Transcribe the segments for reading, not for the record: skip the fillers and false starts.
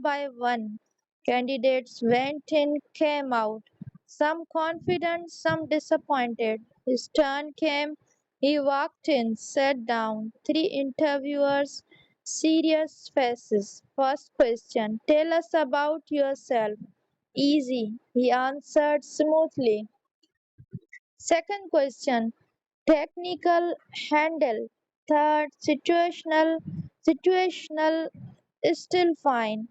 By one. Candidates went in, came out. Some confident, some disappointed. His turn came. He walked in, sat down. Three interviewers, serious faces. First question: tell us about yourself. Easy, he answered smoothly. Second question: technical, handle. Third: situational, still fine.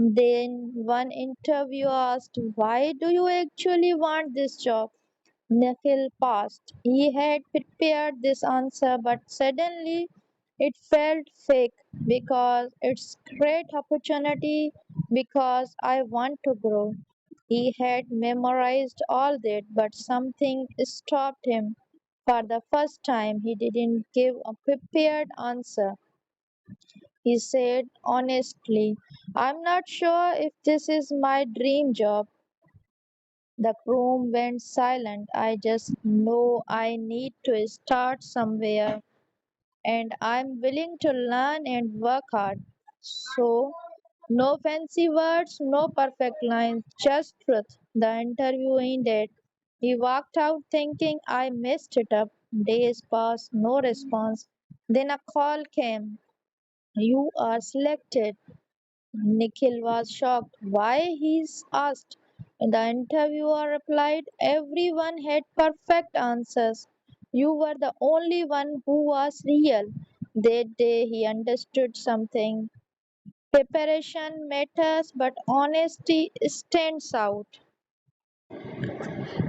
Then one interview asked, why do you actually want this job? Nikhil paused. He had prepared this answer, but suddenly it felt fake because it's great opportunity, because I want to grow. He had memorized all that, but something stopped him. For the first time, he didn't give a prepared answer. He said honestly, I'm not sure if this is my dream job. The room went silent. I just know I need to start somewhere and I'm willing to learn and work hard. So, no fancy words, no perfect lines, just truth. The interview ended. He walked out thinking I messed it up. Days passed, no response. Then a call came. You are selected. Nikhil was shocked. Why? He asked. The interviewer replied, everyone had perfect answers. You were the only one who was real. That day he understood something. Preparation matters, but honesty stands out.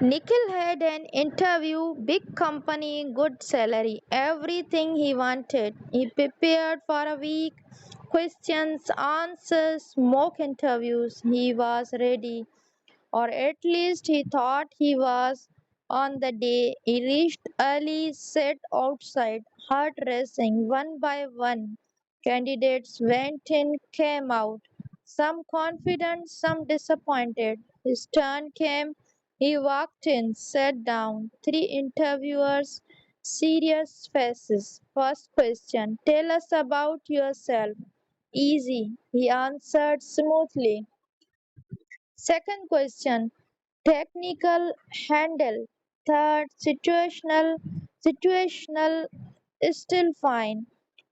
Nikhil had an interview, big company, good salary, everything he wanted. He prepared for a week, questions, answers, mock interviews. He was ready, or at least he thought he was. On the day he reached early, sat outside, heart racing, one by one. Candidates went in, came out, some confident, some disappointed. His turn came. He walked in, sat down. Three interviewers, serious faces. First question: tell us about yourself. Easy, he answered smoothly. Second question: technical, handle. Third: situational, still fine.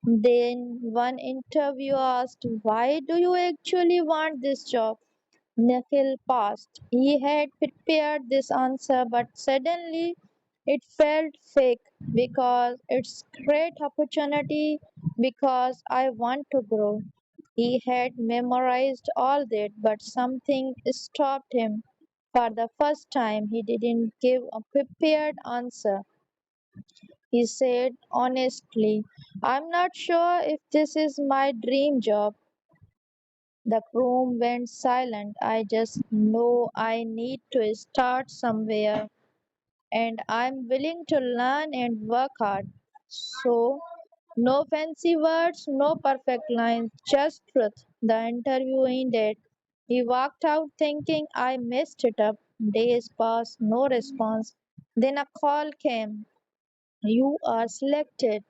Then one interview asked, why do you actually want this job? Nikhil paused. He had prepared this answer, but suddenly it felt fake because it's great opportunity, because I want to grow. He had memorized all that, but something stopped him. For the first time, he didn't give a prepared answer. He said honestly, I'm not sure if this is my dream job. The room went silent. I just know I need to start somewhere and I'm willing to learn and work hard. So, no fancy words, no perfect lines, just truth. The interview ended. He walked out thinking I messed it up. Days passed, no response. Then a call came. You are selected.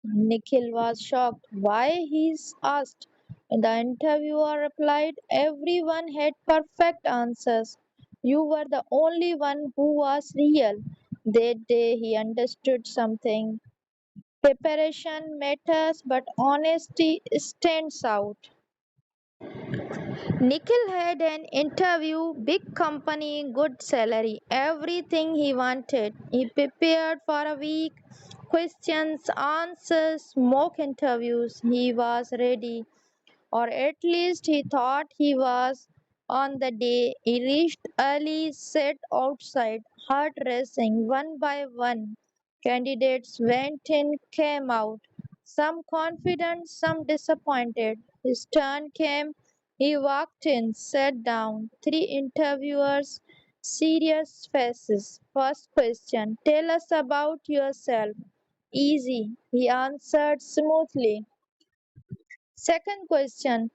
Nikhil was shocked. Why? He asked. The interviewer replied, everyone had perfect answers. You were the only one who was real. That day he understood something. Preparation matters, but honesty stands out. Nikhil had an interview, big company, good salary, everything he wanted. He prepared for a week, questions, answers, mock interviews. He was ready, or at least he thought he was. On the day he reached early, sat outside, heart racing, one by one. Candidates went in, came out, some confident, some disappointed. His turn came. He walked in, sat down. Three interviewers, serious faces. First question: tell us about yourself. Easy, he answered smoothly. Second question: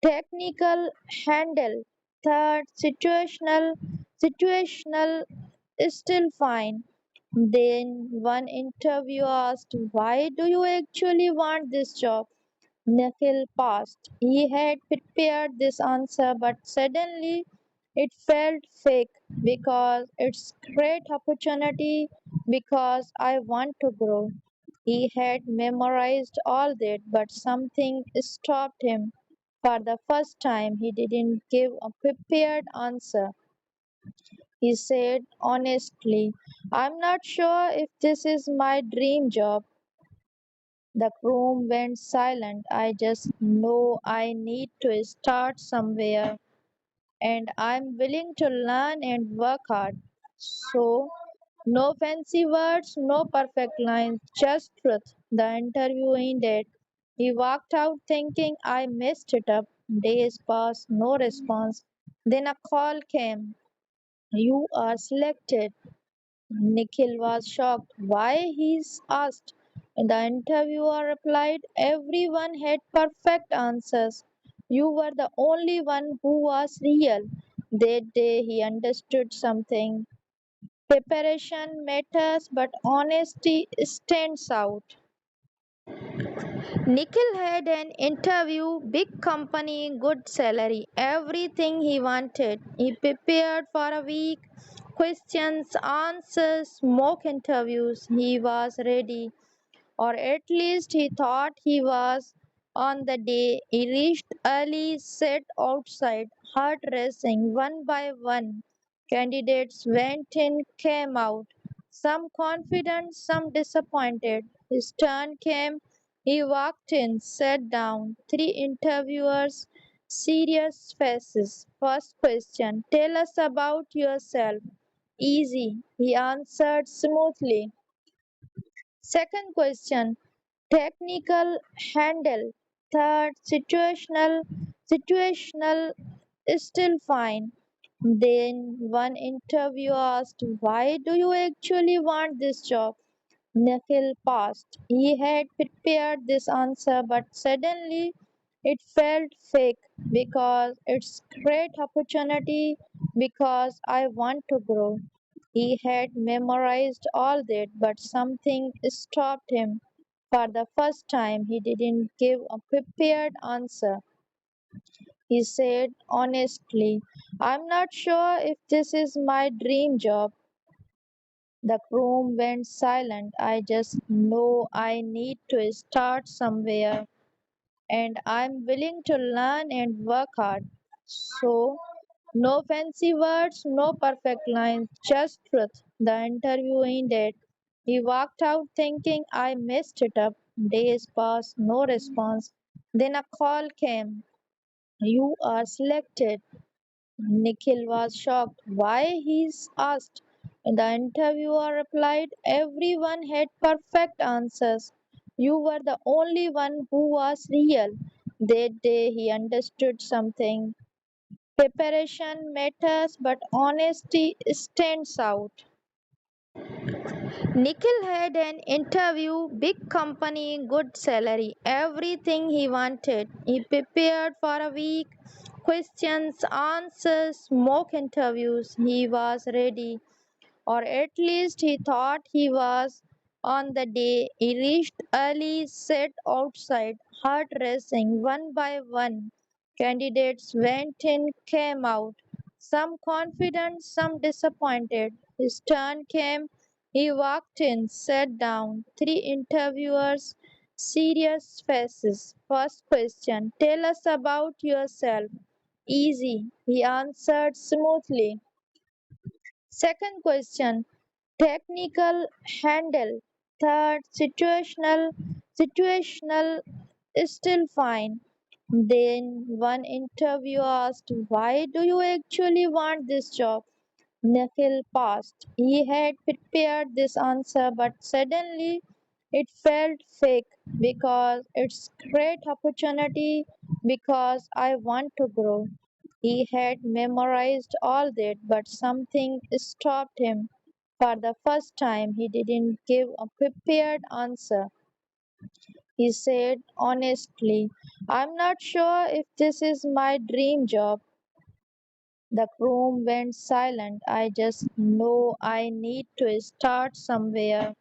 technical, handle. Third: situational, still fine. Then one interview asked, why do you actually want this job? Nikhil paused. He had prepared this answer, but suddenly it felt fake because it's great opportunity because I want to grow. He had memorized all that, but something stopped him. For the first time, he didn't give a prepared answer. He said honestly, I'm not sure if this is my dream job. The room went silent. I just know I need to start somewhere and I'm willing to learn and work hard. So, no fancy words, no perfect lines, just truth. The interview ended. He walked out thinking I messed it up. Days passed, no response. Then a call came. You are selected. Nikhil was shocked. Why? He asked. The interviewer replied, everyone had perfect answers. You were the only one who was real. That day he understood something. Preparation matters, but honesty stands out. Nikhil had an interview, big company, good salary, everything he wanted. He prepared for a week, questions, answers, mock interviews. He was ready, or at least he thought he was. On the day he reached early, sat outside, heart racing, one by one. Candidates went in, came out, some confident, some disappointed. His turn came, he walked in, sat down. Three interviewers, serious faces. First question, tell us about yourself. Easy, he answered smoothly. Second question, technical handle. Third, situational is still fine. Then one interview asked, why do you actually want this job? Nikhil paused. He had prepared this answer, but suddenly it felt fake because it's great opportunity because I want to grow. He had memorized all that, but something stopped him. For the first time, he didn't give a prepared answer. He said honestly, I'm not sure if this is my dream job. The room went silent. I just know I need to start somewhere and I'm willing to learn and work hard. So, no fancy words, no perfect lines, just truth. The interview ended. He walked out thinking I messed it up. Days passed, no response. Then a call came. You are selected. Nikhil was shocked. Why? He asked. The interviewer replied, everyone had perfect answers. You were the only one who was real. That day he understood something. Preparation matters, but honesty stands out. Nikhil had an interview, big company, good salary, everything he wanted. He prepared for a week, questions, answers, mock interviews. He was ready, or at least he thought he was. On the day he reached early, sat outside, heart racing, one by one. Candidates went in, came out, some confident, some disappointed. His turn came, he walked in, sat down. Three interviewers, serious faces. First question, tell us about yourself. Easy, he answered smoothly. Second question, technical handle. Third, situational is still fine. Then one interview asked, why do you actually want this job? Nikhil paused. He had prepared this answer, but suddenly it felt fake because it's great opportunity because I want to grow. He had memorized all that, but something stopped him. For the first time, he didn't give a prepared answer. He said honestly, I'm not sure if this is my dream job. The room went silent. I just know I need to start somewhere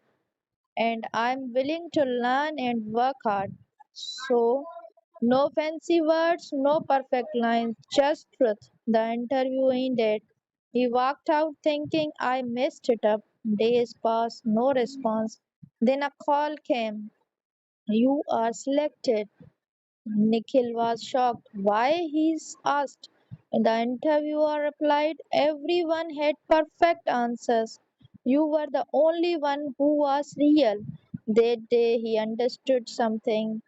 and I'm willing to learn and work hard. So, No fancy words, no perfect lines, just truth. The interview ended. He walked out thinking I messed it up. Days passed, no response. Then a call came. You are selected. Nikhil was shocked. Why? He's asked. The interviewer replied, everyone had perfect answers. You were the only one who was real. That day he understood something.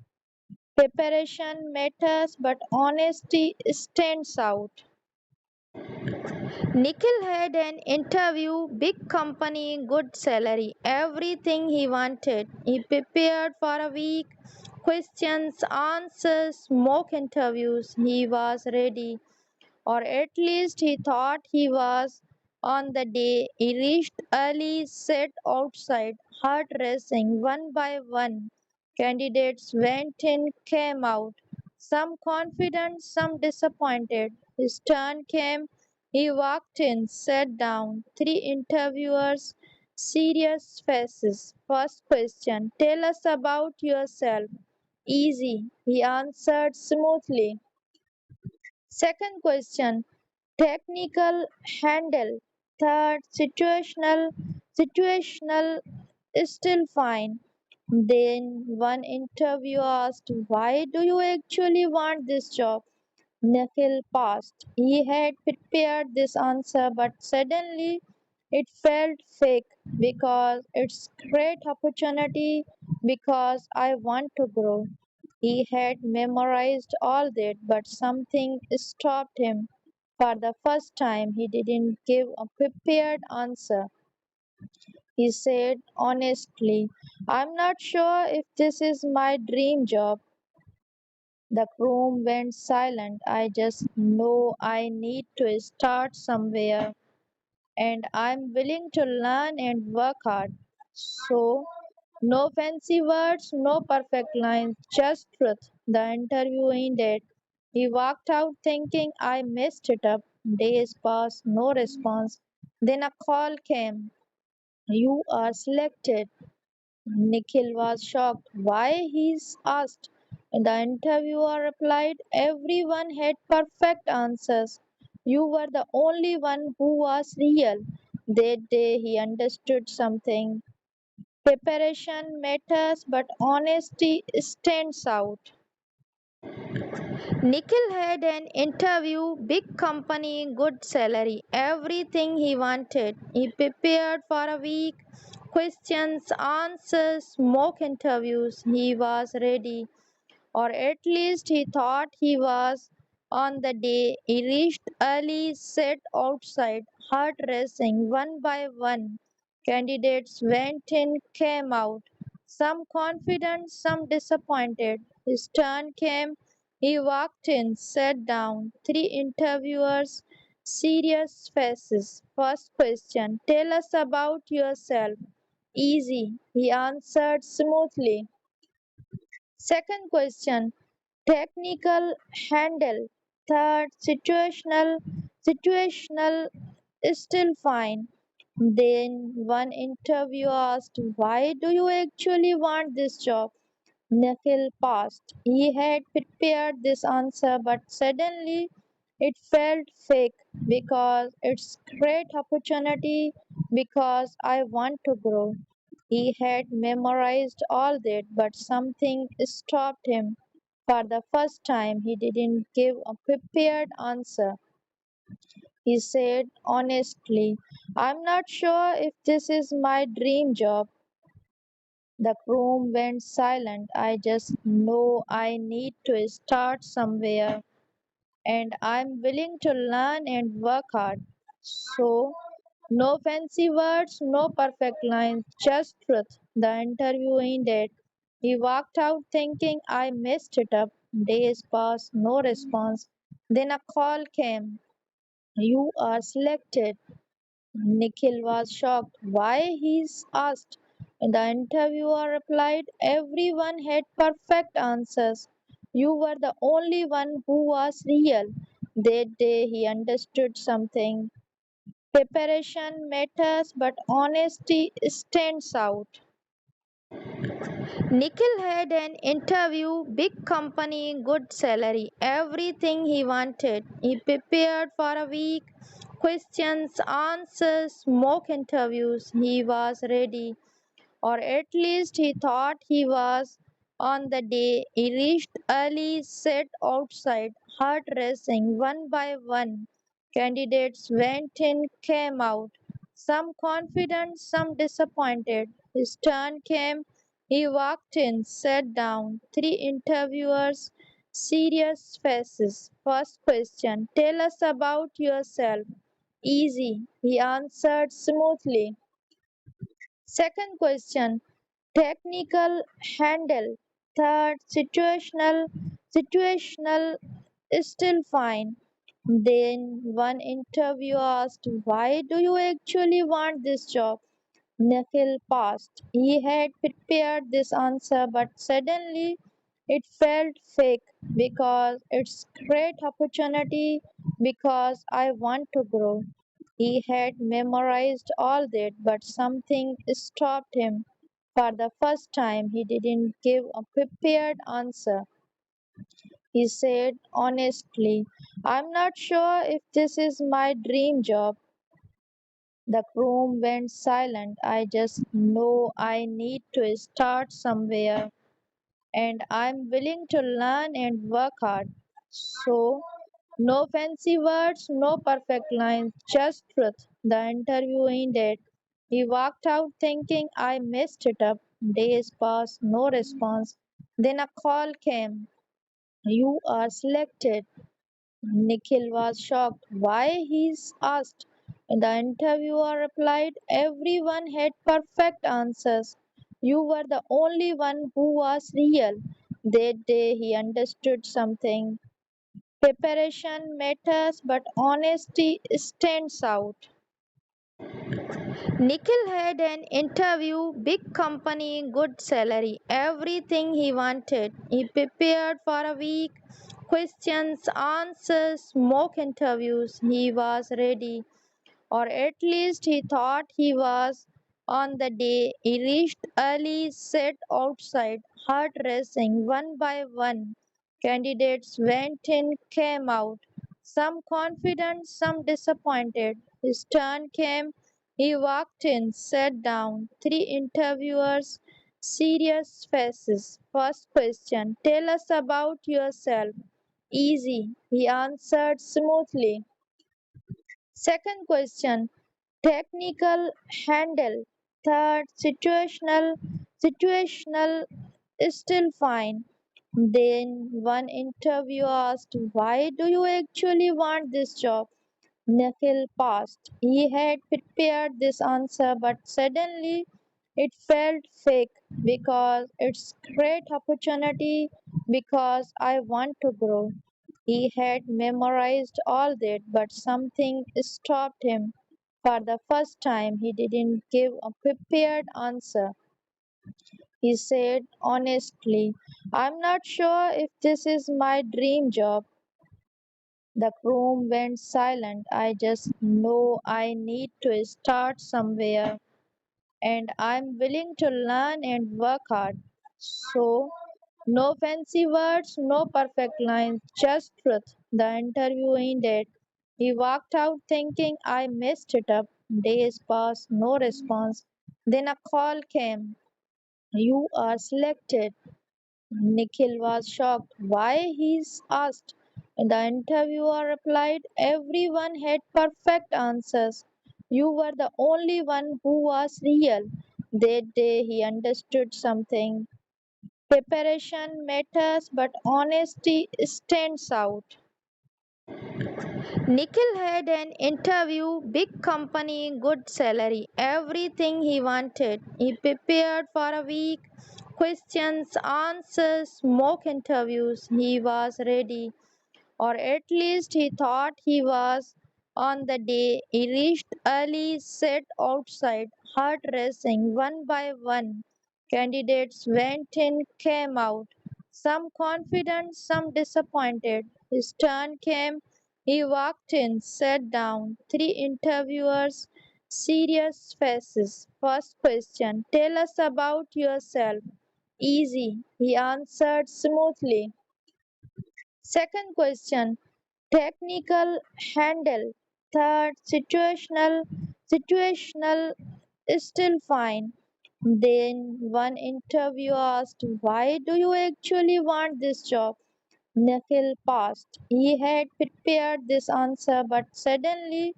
Preparation matters, but honesty stands out. Nikhil had an interview, big company, good salary, everything he wanted. He prepared for a week, questions, answers, mock interviews. He was ready, or at least he thought he was. On the day he reached early, sat outside, heart racing one by one. Candidates went in, came out, some confident, some disappointed. His turn came, he walked in, sat down. Three interviewers, serious faces. First question, tell us about yourself. Easy, he answered smoothly. Second question, technical handle. Third, situational is still fine. Then one interview asked, why do you actually want this job? Nikhil paused. He had prepared this answer, but suddenly it felt fake because it's great opportunity, because I want to grow. He had memorized all that, but something stopped him. For the first time, he didn't give a prepared answer. He said honestly, I'm not sure if this is my dream job. The room went silent. I just know I need to start somewhere, and I'm willing to learn and work hard. So, no fancy words, no perfect lines, just truth. The interview ended. He walked out thinking I messed it up. Days passed, no response. Then a call came. You are selected. Nikhil was shocked. Why? He's asked. The interviewer replied, everyone had perfect answers. You were the only one who was real. That day he understood something. Preparation matters, but honesty stands out. Nikhil had an interview, big company, good salary, everything he wanted. He prepared for a week, questions, answers, mock interviews. He was ready, or at least he thought he was. On the day he reached early, sat outside, heart racing one by one. Candidates went in, came out, some confident, some disappointed. His turn came, he walked in, sat down. Three interviewers, serious faces. First question, tell us about yourself. Easy, he answered smoothly. Second question, technical handle. Third, situational is still fine. Then one interview asked, why do you actually want this job? Nikhil paused. He had prepared this answer, but suddenly it felt fake because it's great opportunity, because I want to grow. He had memorized all that, but something stopped him. For the first time, he didn't give a prepared answer. He said honestly, I'm not sure if this is my dream job. The room went silent. I just know I need to start somewhere, and I'm willing to learn and work hard. So, no fancy words, no perfect lines, just truth. The interview ended. He walked out thinking I messed it up. Days passed, no response. Then a call came. You are selected. Nikhil was shocked. Why? He's asked. The interviewer replied, everyone had perfect answers. You were the only one who was real. That day he understood something. Preparation matters, but honesty stands out. Nikhil had an interview, big company, good salary, everything he wanted. He prepared for a week, questions, answers, mock interviews. He was ready, or at least he thought he was. On the day he reached early, sat outside, heart racing, one by one. Candidates went in, came out, some confident, some disappointed. His turn came, he walked in, sat down. Three interviewers, serious faces. First question, tell us about yourself. Easy, he answered smoothly. Second question, technical handle. Third, situational is still fine. Then one interview asked, why do you actually want this job? Nikhil paused. He had prepared this answer, but suddenly it felt fake because it's great opportunity, because I want to grow. He had memorized all that, but something stopped him. For the first time, he didn't give a prepared answer. He said honestly, I'm not sure if this is my dream job. The room went silent. I just know I need to start somewhere, and I'm willing to learn and work hard. So, no fancy words, no perfect lines, just truth. The interview ended. He walked out thinking I messed it up. Days passed, no response. Then a call came. You are selected. Nikhil was shocked. Why? He asked. The interviewer replied, everyone had perfect answers. You were the only one who was real. That day he understood something. Preparation matters, but honesty stands out. Nikhil had an interview, big company, good salary, everything he wanted. He prepared for a week, questions, answers, mock interviews. He was ready, or at least he thought he was. On the day he reached early, sat outside, heart racing, one by one. Candidates went in, came out, some confident, some disappointed. His turn came, he walked in, sat down. Three interviewers, serious faces. First question, tell us about yourself. Easy, he answered smoothly. Second question, technical handle. Third, situational is still fine. Then one interview asked, why do you actually want this job? Nikhil paused. He had prepared this answer, but suddenly it felt fake because it's great opportunity, because I want to grow. He had memorized all that, but something stopped him. For the first time, he didn't give a prepared answer. He said honestly, I'm not sure if this is my dream job. The room went silent. I just know I need to start somewhere, and I'm willing to learn and work hard. So, no fancy words, no perfect lines, just truth. The interview ended. He walked out thinking I messed it up. Days passed, no response. Then a call came. You are selected. Nikhil was shocked. Why? He asked. The interviewer replied, everyone had perfect answers. You were the only one who was real. That day he understood something. Preparation matters, but honesty stands out. Nikhil had an interview, big company, good salary, everything he wanted. He prepared for a week, questions, answers, mock interviews. He was ready, or at least he thought he was. On the day he reached early, sat outside, heart racing, one by one. Candidates went in, came out, some confident, some disappointed. His turn came, he walked in, sat down. Three interviewers, serious faces. First question, tell us about yourself. Easy, he answered smoothly. Second question, technical handle. Third, situational still fine. Then one interview asked, why do you actually want this job? Nikhil paused. He had prepared this answer, but suddenly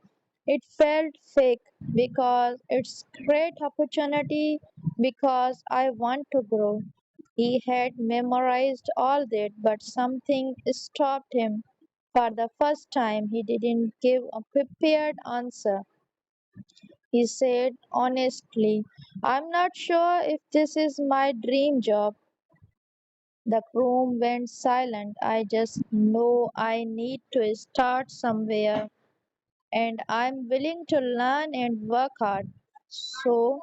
it felt fake because it's great opportunity because I want to grow. He had memorized all that, but something stopped him. For the first time, he didn't give a prepared answer. He said honestly, I'm not sure if this is my dream job. The room went silent. I just know I need to start somewhere and I'm willing to learn and work hard. So,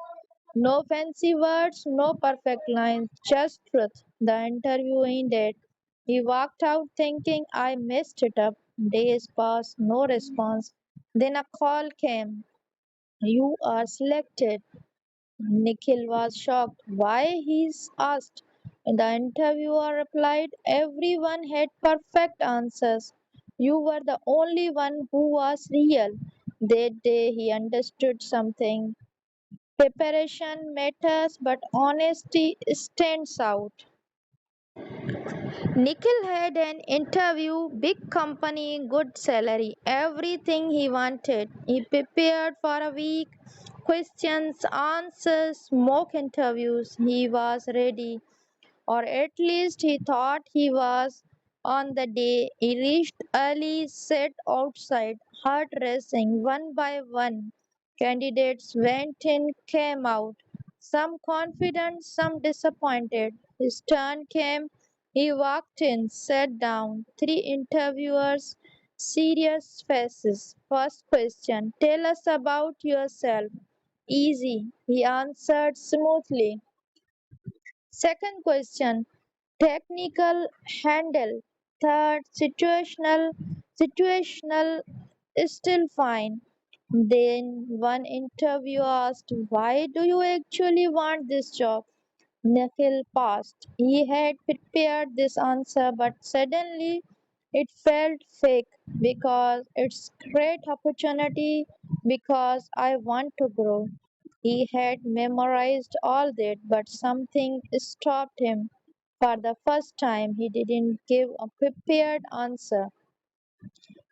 no fancy words, no perfect lines, just truth. The interview ended. He walked out thinking I messed it up. Days passed, no response. Then a call came. You are selected. Nikhil was shocked. Why? He asked. The interviewer replied, everyone had perfect answers. You were the only one who was real. That day he understood something. Preparation matters, but honesty stands out. Nikhil had an interview, big company, good salary, everything he wanted. He prepared for a week, questions, answers, mock interviews. He was ready, or at least he thought he was. On the day he reached early, sat outside, heart racing, one by one. Candidates went in, came out, some confident, some disappointed. His turn came, he walked in, sat down. Three interviewers, serious faces. First question, tell us about yourself. Easy, he answered smoothly. Second question, technical handle. Third, situational still fine. Then one interview asked, why do you actually want this job? Nikhil paused. He had prepared this answer, but suddenly it felt fake because it's great opportunity because I want to grow. He had memorized all that, but something stopped him. For the first time, he didn't give a prepared answer.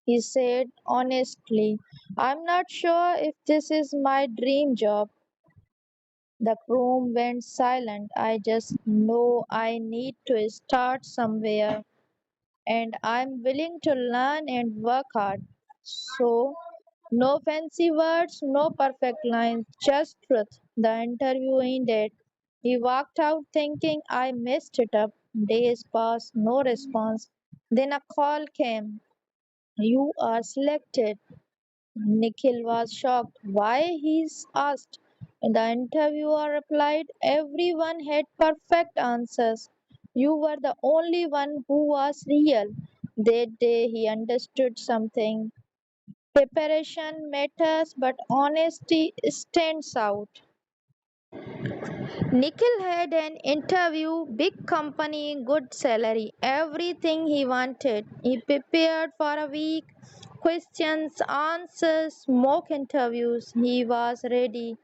He said honestly, I'm not sure if this is my dream job. The room went silent. I just know I need to start somewhere and I'm willing to learn and work hard. So, no fancy words, no perfect lines, just truth. The interview ended. He walked out thinking I messed it up. Days passed, no response. Then a call came. You are selected. Nikhil was shocked. Why? He asked. The interviewer replied, everyone had perfect answers. You were the only one who was real. That day he understood something. Preparation matters, but honesty stands out. Nikhil had an interview, big company, good salary, everything he wanted. He prepared for a week, questions, answers, mock interviews. He was ready,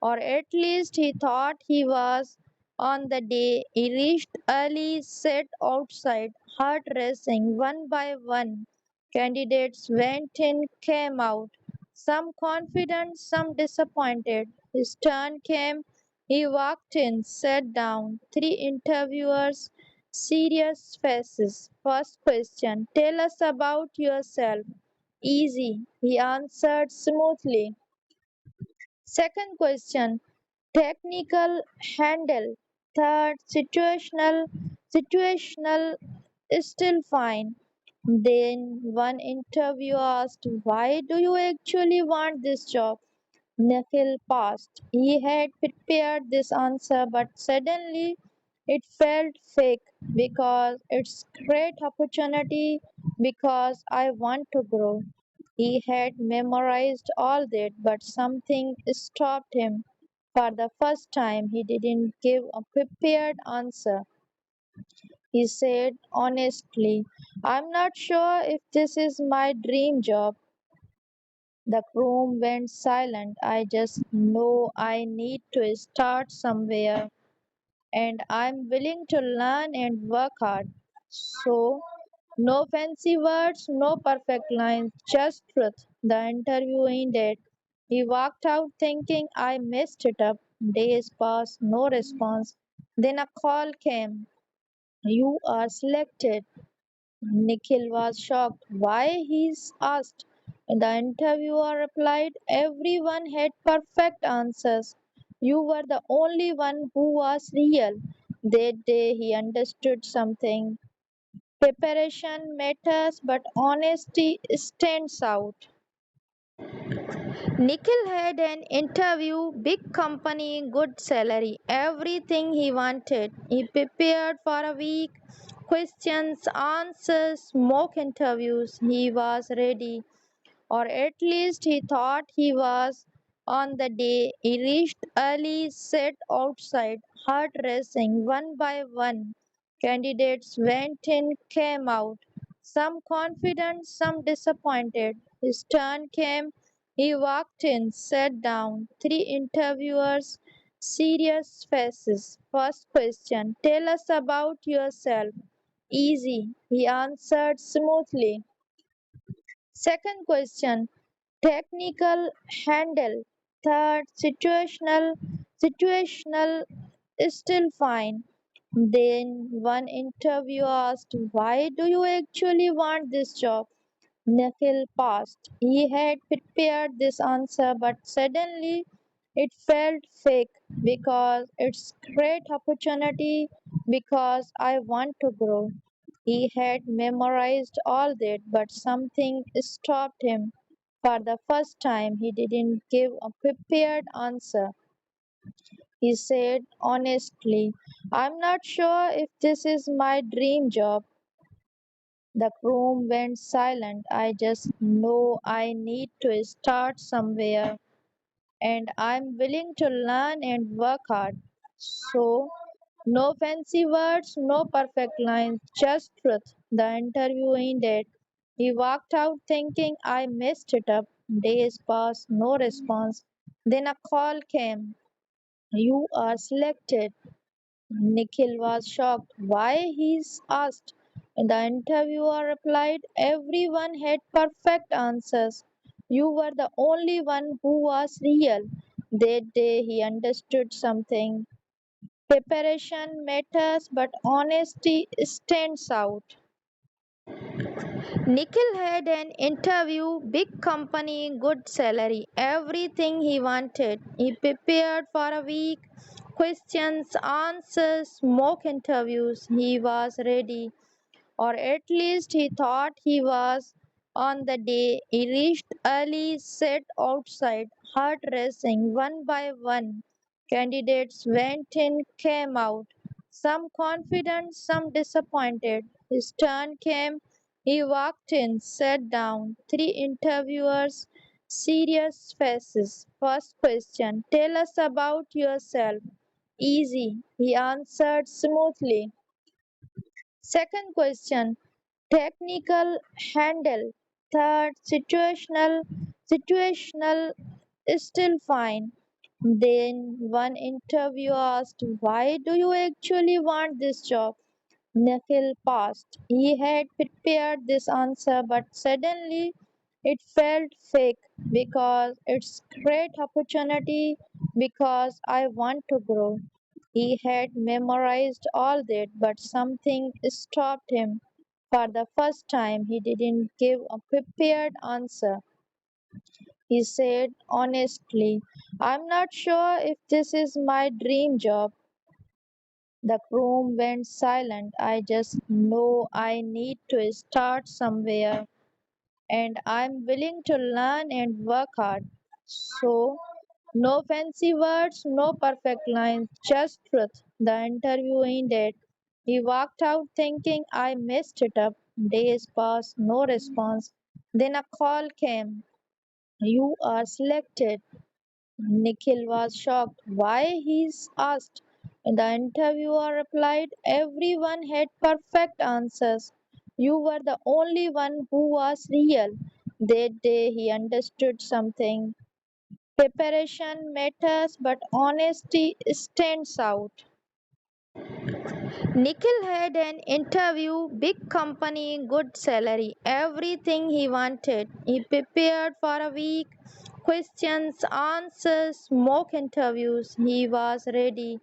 or at least he thought he was. On the day he reached early, sat outside, heart racing, one by one. Candidates went in, came out, some confident, some disappointed. His turn came, he walked in, sat down. Three interviewers, serious faces. First question, tell us about yourself. Easy, he answered smoothly. Second question, technical handle. Third, situational still fine. Then one interview asked, why do you actually want this job? Nikhil paused. He had prepared this answer, but suddenly it felt fake because it's great opportunity because I want to grow. He had memorized all that, but something stopped him. For the first time, he didn't give a prepared answer. He said honestly, I'm not sure if this is my dream job. The room went silent. I just know I need to start somewhere and I'm willing to learn and work hard. So, no fancy words, no perfect lines, just truth. The interview ended. He walked out thinking I messed it up. Days passed, no response. Then a call came. You are selected. Nikhil was shocked. Why? He's asked. The interviewer replied, everyone had perfect answers. You were the only one who was real. That day he understood something. Preparation matters, but honesty stands out. Nikhil had an interview, big company, good salary, everything he wanted. He prepared for a week, questions, answers, mock interviews. He was ready, or at least he thought he was. On the day he reached early, sat outside, heart racing, one by one. Candidates went in, came out, some confident, some disappointed. His turn came, he walked in, sat down. Three interviewers, serious faces. First question, tell us about yourself. Easy, he answered smoothly. Second question, technical handle. Third, situational is still fine. Then one interview asked, why do you actually want this job? Nikhil paused. He had prepared this answer, but suddenly it felt fake because it's great opportunity because I want to grow. He had memorized all that, but something stopped him. For the first time, he didn't give a prepared answer. He said honestly, I'm not sure if this is my dream job. The room went silent. I just know I need to start somewhere and I'm willing to learn and work hard. So, no fancy words, no perfect lines, just truth. The interview ended. He walked out thinking I messed it up. Days passed, no response. Then a call came. You are selected. Nikhil was shocked. Why? He's asked. The interviewer replied, everyone had perfect answers. You were the only one who was real. That day he understood something. Preparation matters, but honesty stands out. Nikhil had an interview, big company, good salary, everything he wanted. He prepared for a week, questions, answers, mock interviews. He was ready, or at least he thought he was. On the day he reached early, sat outside, heart racing, one by one. Candidates went in, came out, some confident, some disappointed. His turn came, he walked in, sat down. Three interviewers, serious faces. First question, tell us about yourself. Easy, he answered smoothly. Second question, technical handle. Third, situational is still fine. Then one interview asked, why do you actually want this job? Nikhil paused. He had prepared this answer, but suddenly it felt fake because it's great opportunity because I want to grow. He had memorized all that, but something stopped him. For the first time, he didn't give a prepared answer. He said honestly, I'm not sure if this is my dream job. The room went silent. I just know I need to start somewhere and I'm willing to learn and work hard. So, no fancy words, no perfect lines, just truth. The interview ended. He walked out thinking I messed it up. Days passed, no response. Then a call came. You are selected. Nikhil was shocked. Why? He asked. The interviewer replied, everyone had perfect answers. You were the only one who was real. That day he understood something. Preparation matters, but honesty stands out. Nikhil had an interview, big company, good salary, everything he wanted. He prepared for a week, questions, answers, mock interviews. He was ready,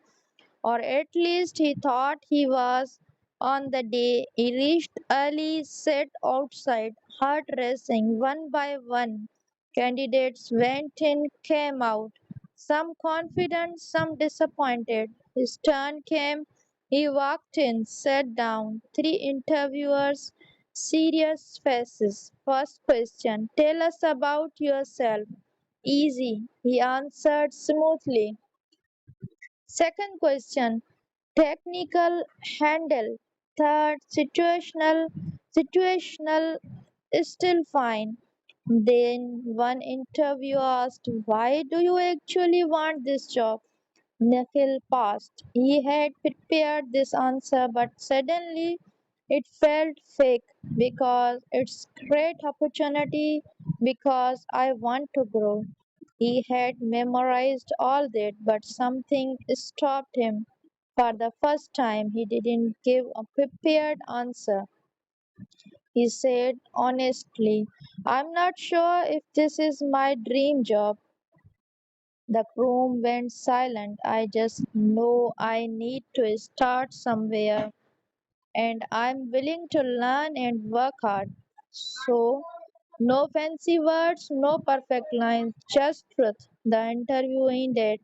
or at least he thought he was. On the day he reached early, sat outside, heart racing, one by one. Candidates went in, came out, some confident, some disappointed. His turn came, he walked in, sat down. Three interviewers, serious faces. First question, tell us about yourself. Easy, he answered smoothly. Second question, technical handle. Third, situational is still fine. Then one interview asked, why do you actually want this job? Nikhil paused. He had prepared this answer, but suddenly it felt fake because it's great opportunity, because I want to grow. He had memorized all that, but something stopped him. For the first time, he didn't give a prepared answer. He said honestly, I'm not sure if this is my dream job. The room went silent. I just know I need to start somewhere and I'm willing to learn and work hard. So, no fancy words, no perfect lines, just truth. The interview ended.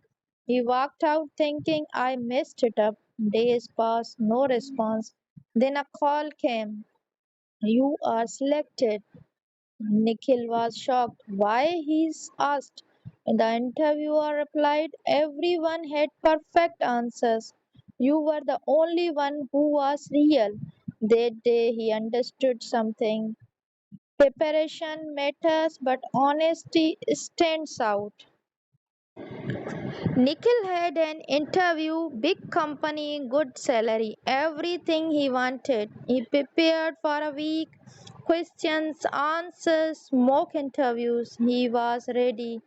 He walked out thinking I messed it up. Days passed, no response. Then a call came. You are selected. Nikhil was shocked. Why? He asked. The interviewer replied, everyone had perfect answers. You were the only one who was real. That day he understood something. Preparation matters, but honesty stands out. Nikhil had an interview, big company, good salary, everything he wanted. He prepared for a week, questions, answers, mock interviews. He was ready,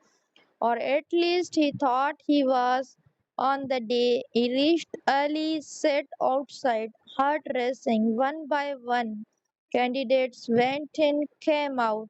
or at least he thought he was. On the day he reached early, sat outside, heart racing, one by one. Candidates went in, came out.